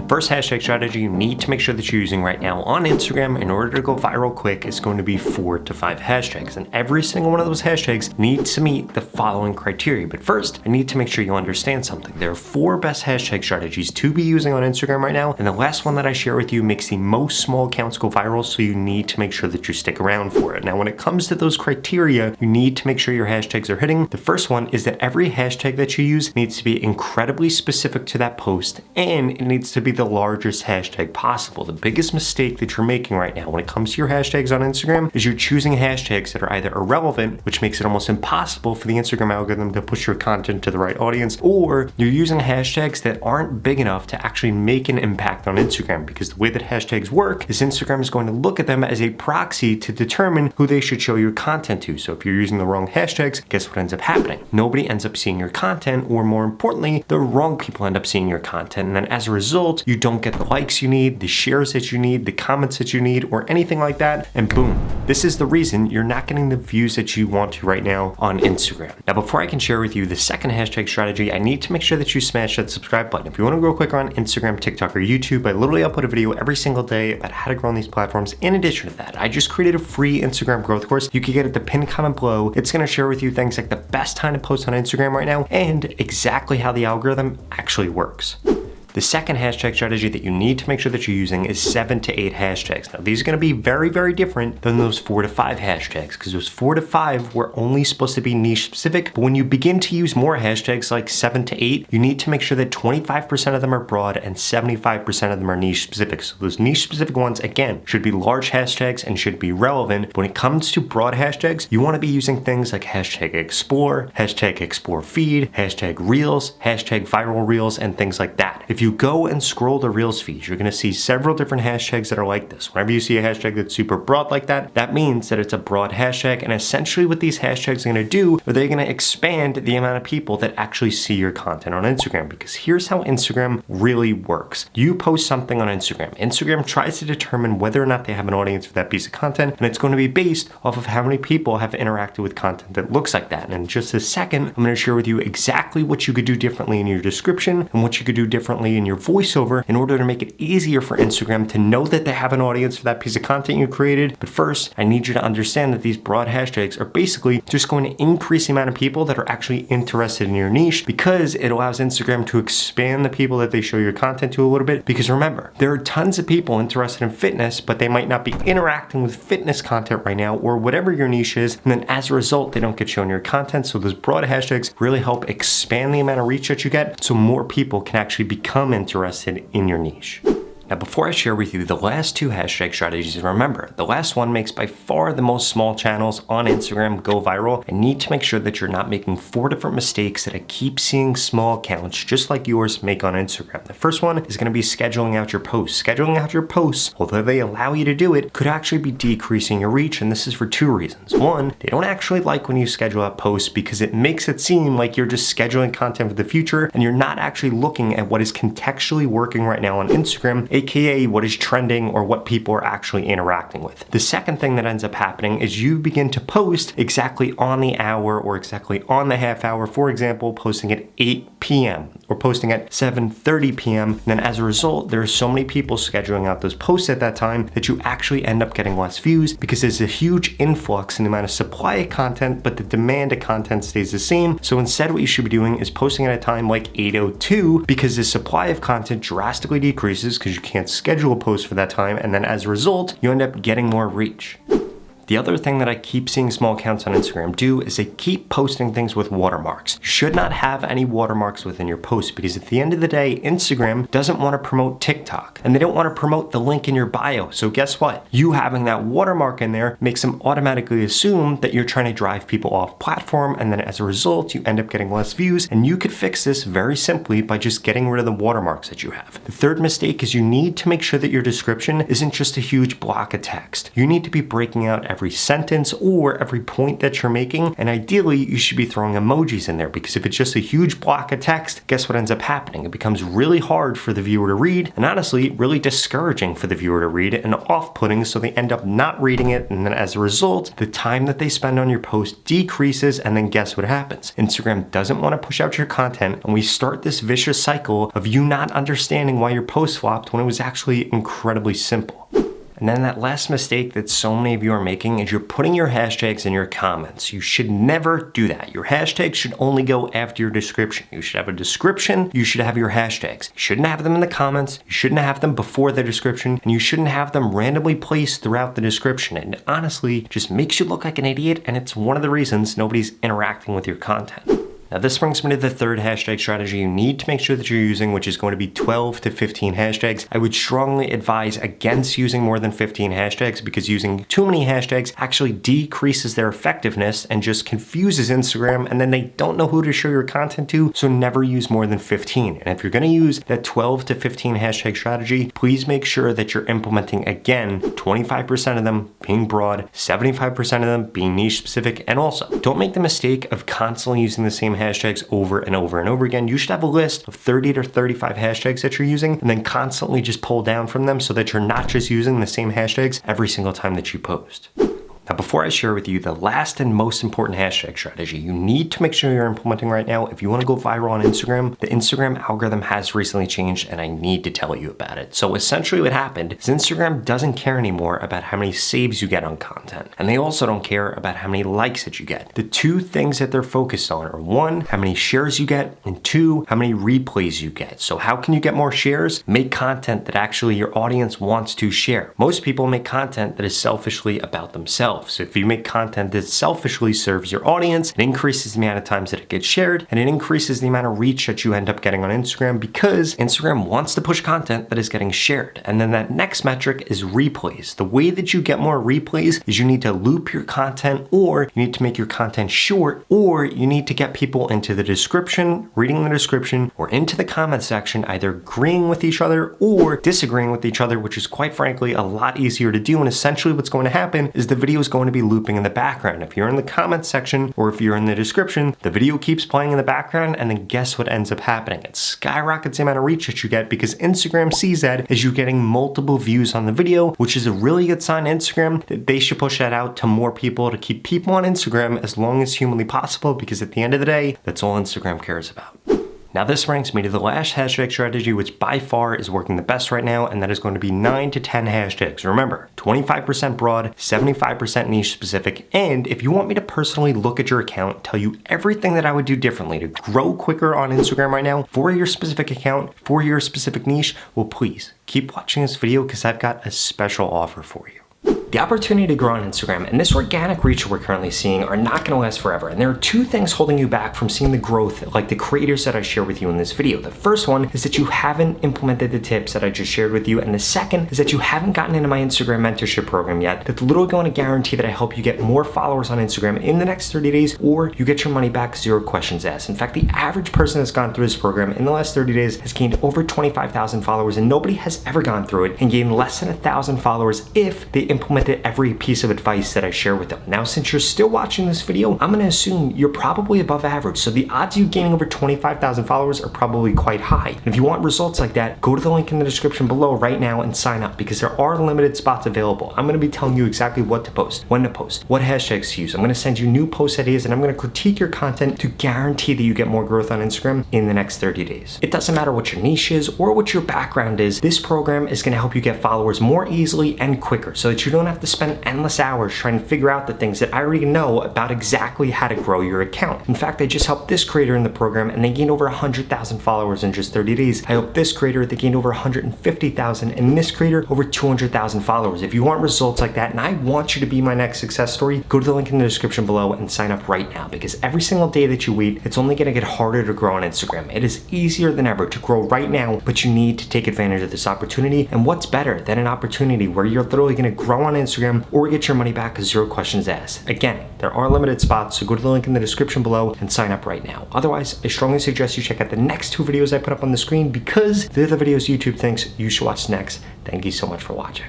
first hashtag strategy you need to make sure that you're using right now on Instagram in order to go viral quick is going to be 4 to 5 hashtags. And every single one of those hashtags needs to meet the following criteria. But first, I need to make sure you understand something. There are 4 best hashtag strategies to be using on Instagram right now. And the last one that I share with you makes the most small accounts go viral. So you need to make sure that you stick around for it. Now, when it comes to those criteria, you need to make sure your hashtags are hitting. The first one is that every hashtag that you use needs to be incredibly specific to that post, and it needs to be the largest hashtag possible. The biggest mistake that you're making right now when it comes to your hashtags on Instagram is you're choosing hashtags that are either irrelevant, which makes it almost impossible for the Instagram algorithm to push your content to the right audience, or you're using hashtags that aren't big enough to actually make an impact on Instagram, because the way that hashtags work is Instagram is going to look at them as a proxy to determine who they should show your content to. So if you're using the wrong hashtags, guess what ends up happening? Nobody ends up seeing your content, or more importantly, the wrong people end up seeing your content. And then as a result, you don't get the likes you need, the shares that you need, the comments that you need, or anything like that. And boom, this is the reason you're not getting the views that you want to right now on Instagram. Now, before I can share with you the second hashtag strategy, I need to make sure that you smash that subscribe button. If you want to grow quicker on Instagram, TikTok, or YouTube, I literally upload a video every single day about how to grow on these platforms. In addition to that, I just created a free Instagram growth course. You can get it at the pinned comment below. It's going to share with you things like the best time to post on Instagram right now and exactly how the algorithm actually works. The second hashtag strategy that you need to make sure that you're using is 7 to 8 hashtags. Now, these are going to be very, very different than those 4 to 5 hashtags, because those 4 to 5 were only supposed to be niche specific. But when you begin to use more hashtags like 7 to 8, you need to make sure that 25% of them are broad and 75% of them are niche specific. So those niche specific ones, again, should be large hashtags and should be relevant. But when it comes to broad hashtags, you want to be using things like hashtag explore feed, hashtag reels, hashtag viral reels, and things like that. If you go and scroll the Reels feed, you're going to see several different hashtags that are like this. Whenever you see a hashtag that's super broad like that, that means that it's a broad hashtag. And essentially what these hashtags are going to do is they're going to expand the amount of people that actually see your content on Instagram. Because here's how Instagram really works. You post something on Instagram. Instagram tries to determine whether or not they have an audience for that piece of content. And it's going to be based off of how many people have interacted with content that looks like that. And in just a second, I'm going to share with you exactly what you could do differently in your description and what you could do differently in your voiceover in order to make it easier for Instagram to know that they have an audience for that piece of content you created. But first, I need you to understand that these broad hashtags are basically just going to increase the amount of people that are actually interested in your niche, because it allows Instagram to expand the people that they show your content to a little bit. Because remember, there are tons of people interested in fitness, but they might not be interacting with fitness content right now, or whatever your niche is. And then as a result, they don't get shown your content. So those broad hashtags really help expand the amount of reach that you get, so more people can actually become interested in your niche. Now, before I share with you the last 2 hashtag strategies, remember, the last one makes by far the most small channels on Instagram go viral. I need to make sure that you're not making 4 different mistakes that I keep seeing small accounts just like yours make on Instagram. The first one is going to be scheduling out your posts. Scheduling out your posts, although they allow you to do it, could actually be decreasing your reach, and this is for 2 reasons. One, they don't actually like when you schedule out posts because it makes it seem like you're just scheduling content for the future and you're not actually looking at what is contextually working right now on Instagram, aka what is trending or what people are actually interacting with. The second thing that ends up happening is you begin to post exactly on the hour or exactly on the half hour. For example, posting at 8 p.m. or posting at 7:30 p.m. And then as a result, there are so many people scheduling out those posts at that time that you actually end up getting less views, because there's a huge influx in the amount of supply of content, but the demand of content stays the same. So instead, what you should be doing is posting at a time like 8:02, because the supply of content drastically decreases because you can't schedule a post for that time, and then as a result, you end up getting more reach. The other thing that I keep seeing small accounts on Instagram do is they keep posting things with watermarks. You should not have any watermarks within your post, because at the end of the day, Instagram doesn't want to promote TikTok and they don't want to promote the link in your bio. So guess what? You having that watermark in there makes them automatically assume that you're trying to drive people off platform, and then as a result, you end up getting less views. And you could fix this very simply by just getting rid of the watermarks that you have. The third mistake is you need to make sure that your description isn't just a huge block of text. You need to be breaking out every sentence or every point that you're making. And ideally, you should be throwing emojis in there, because if it's just a huge block of text, guess what ends up happening? It becomes really hard for the viewer to read, and honestly, really discouraging for the viewer to read and off-putting, so they end up not reading it. And then as a result, the time that they spend on your post decreases, and then guess what happens? Instagram doesn't want to push out your content, and we start this vicious cycle of you not understanding why your post flopped when it was actually incredibly simple. And then that last mistake that so many of you are making is you're putting your hashtags in your comments. You should never do that. Your hashtags should only go after your description. You should have a description, you should have your hashtags. You shouldn't have them in the comments, you shouldn't have them before the description, and you shouldn't have them randomly placed throughout the description. And honestly, just makes you look like an idiot, and it's one of the reasons nobody's interacting with your content. Now this brings me to the third hashtag strategy you need to make sure that you're using, which is going to be 12 to 15 hashtags. I would strongly advise against using more than 15 hashtags, because using too many hashtags actually decreases their effectiveness and just confuses Instagram, and then they don't know who to show your content to, so never use more than 15. And if you're gonna use that 12 to 15 hashtag strategy, please make sure that you're implementing, again, 25% of them being broad, 75% of them being niche specific, and also don't make the mistake of constantly using the same hashtags over and over and over again. You should have a list of 30 to 35 hashtags that you're using, and then constantly just pull down from them so that you're not just using the same hashtags every single time that you post. Now, before I share with you the last and most important hashtag strategy you need to make sure you're implementing right now, if you want to go viral on Instagram, the Instagram algorithm has recently changed, and I need to tell you about it. So essentially what happened is Instagram doesn't care anymore about how many saves you get on content. And they also don't care about how many likes that you get. The two things that they're focused on are, one, how many shares you get, and two, how many replays you get. So how can you get more shares? Make content that actually your audience wants to share. Most people make content that is selfishly about themselves. So if you make content that selfishly serves your audience, it increases the amount of times that it gets shared, and it increases the amount of reach that you end up getting on Instagram, because Instagram wants to push content that is getting shared. And then that next metric is replays. The way that you get more replays is you need to loop your content, or you need to make your content short, or you need to get people into the description, reading the description, or into the comment section, either agreeing with each other or disagreeing with each other, which is quite frankly a lot easier to do. And essentially what's going to happen is the video is going to be looping in the background. If you're in the comments section or if you're in the description, the video keeps playing in the background, and then guess what ends up happening? It skyrockets the amount of reach that you get, because Instagram sees that as you getting multiple views on the video, which is a really good sign to Instagram that they should push that out to more people to keep people on Instagram as long as humanly possible, because at the end of the day, that's all Instagram cares about. Now this brings me to the last hashtag strategy, which by far is working the best right now, and that is going to be 9 to 10 hashtags. Remember, 25% broad, 75% niche specific, and if you want me to personally look at your account, tell you everything that I would do differently to grow quicker on Instagram right now for your specific account, for your specific niche, well please, keep watching this video, because I've got a special offer for you. The opportunity to grow on Instagram and this organic reach we're currently seeing are not going to last forever. And there are two things holding you back from seeing the growth like the creators that I share with you in this video. The first one is that you haven't implemented the tips that I just shared with you. And the second is that you haven't gotten into my Instagram mentorship program yet. That's literally going to guarantee that I help you get more followers on Instagram in the next 30 days, or you get your money back, 0 questions asked. In fact, the average person that's gone through this program in the last 30 days has gained over 25,000 followers, and nobody has ever gone through it and gained less than 1,000 followers if they implemented every piece of advice that I share with them. Now, since you're still watching this video, I'm gonna assume you're probably above average. So the odds of you gaining over 25,000 followers are probably quite high. And if you want results like that, go to the link in the description below right now and sign up, because there are limited spots available. I'm gonna be telling you exactly what to post, when to post, what hashtags to use. I'm gonna send you new post ideas, and I'm gonna critique your content to guarantee that you get more growth on Instagram in the next 30 days. It doesn't matter what your niche is or what your background is, this program is gonna help you get followers more easily and quicker, so that you don't have to spend endless hours trying to figure out the things that I already know about exactly how to grow your account. In fact, I just helped this creator in the program, and they gained over 100,000 followers in just 30 days. I helped this creator, they gained over 150,000, and this creator over 200,000 followers. If you want results like that, and I want you to be my next success story, go to the link in the description below and sign up right now, because every single day that you wait, it's only gonna get harder to grow on Instagram. It is easier than ever to grow right now, but you need to take advantage of this opportunity. And what's better than an opportunity where you're literally gonna grow on Instagram or get your money back, 0 questions asked? Again, there are limited spots, so go to the link in the description below and sign up right now. Otherwise, I strongly suggest you check out the next 2 videos I put up on the screen, because they're the videos YouTube thinks you should watch next. Thank you so much for watching.